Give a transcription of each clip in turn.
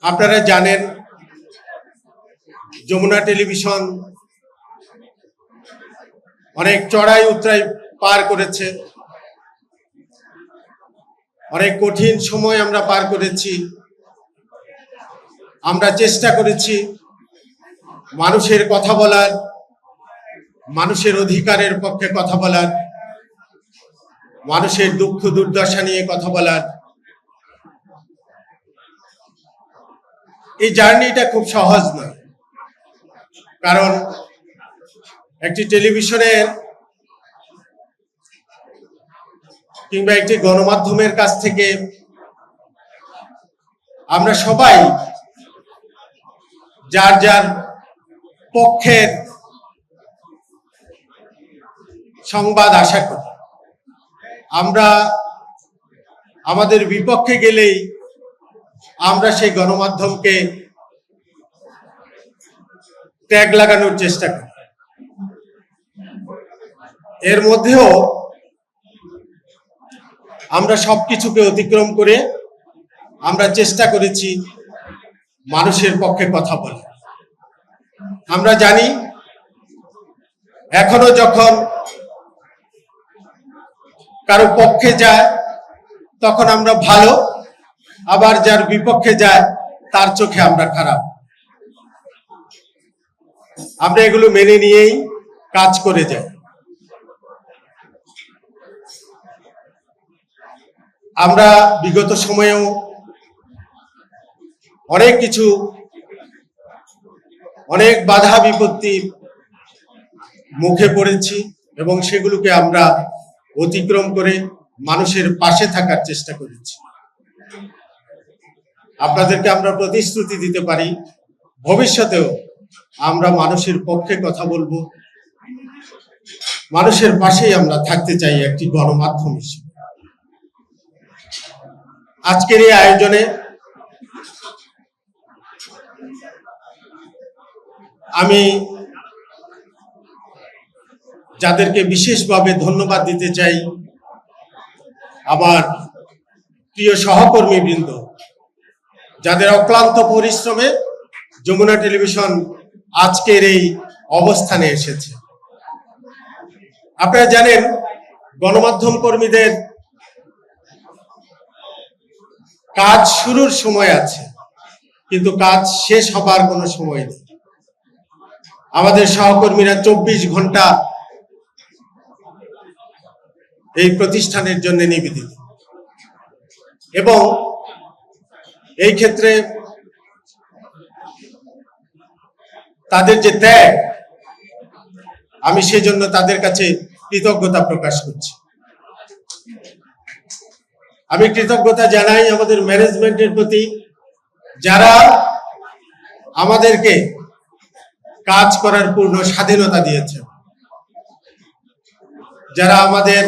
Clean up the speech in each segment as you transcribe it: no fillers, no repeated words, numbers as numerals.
আপনারা জানেন যমুনা টেলিভিশন অনেক চড়াই উতরাই পার করেছে, অনেক কঠিন সময় আমরা পার করেছি। আমরা চেষ্টা করেছি মানুষের কথা বলার, মানুষের অধিকারের পক্ষে কথা বলার, মানুষের দুঃখ দুর্দশা নিয়ে কথা বলার। এই জার্নিটা খুব সহজ নয়, কারণ একটি টেলিভিশনের কিংবা একটি গণমাধ্যমের কাছ থেকে আমরা সবাই যার যার পক্ষের সংবাদ আশা করি। আমরা আমাদের বিপক্ষে গেলেই আমরা সেই গণমাধ্যমকে ট্যাগ লাগানোর চেষ্টা করি। এর মধ্যেও আমরা সবকিছুকে অতিক্রম করে আমরা চেষ্টা করেছি মানুষের পক্ষে কথা বলা। আমরা জানি এখনো যখন কারো পক্ষে যায় তখন আমরা ভালো, আবার যার বিপক্ষে যায় তার চোখে আমরা খারাপ। আমরা এগুলো মেনে নিয়েই কাজ করে যাই। আমরা বিগত সময়েও অনেক বাধা বিপত্তি মুখে পড়েছি এবং সেগুলোকে আমরা অতিক্রম করে মানুষের পাশে থাকার চেষ্টা করেছি। আপনাদেরকে আমরা প্রতিশ্রুতি দিতে পারি, ভবিষ্যতেও আমরা মানুষের পক্ষে কথা বলবো, মানুষের পাশেই আমরা থাকতে চাই একটি গণমাধ্যম হিসেবে। আজকের এই আয়োজনে আমি যাদেরকে বিশেষভাবে ধন্যবাদ দিতে চাই, আমার প্রিয় সহকর্মীবৃন্দ, যাদের অক্লান্ত পরিশ্রমে যমুনা টেলিভিশন আজকের এই অবস্থানে এসেছে। আপনারা জানেন গণমাধ্যম কর্মীদের কাজ শুরুর সময় আছে, কিন্তু কাজ শেষ হবার কোনো সময় নেই। আমাদের সহকর্মীরা 24 ঘন্টা এই প্রতিষ্ঠানের জন্য নিবেদিত এবং এই ক্ষেত্রে তাদের যে ত্যাগ, আমি সেজন্য তাদের কাছে কৃতজ্ঞতা প্রকাশ করছি। আমি কৃতজ্ঞতা জানাই আমাদের ম্যানেজমেন্টের প্রতি, যারা আমাদেরকে কাজ করার পূর্ণ স্বাধীনতা দিয়েছে, যারা আমাদের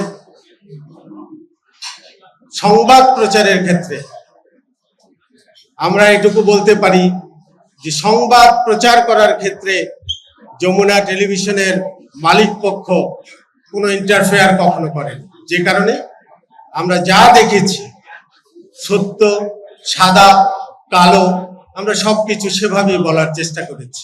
সংবাদ প্রচারের ক্ষেত্রে, আমরা এটুকু বলতে পারি যে সংবাদ প্রচার করার ক্ষেত্রে যমুনা টেলিভিশনের মালিক পক্ষ কোনো ইন্টারফেয়ার কখনো করেন, যে কারণে আমরা যা দেখেছি সত্য, সাদা, কালো, আমরা সবকিছু সেভাবেই বলার চেষ্টা করেছি।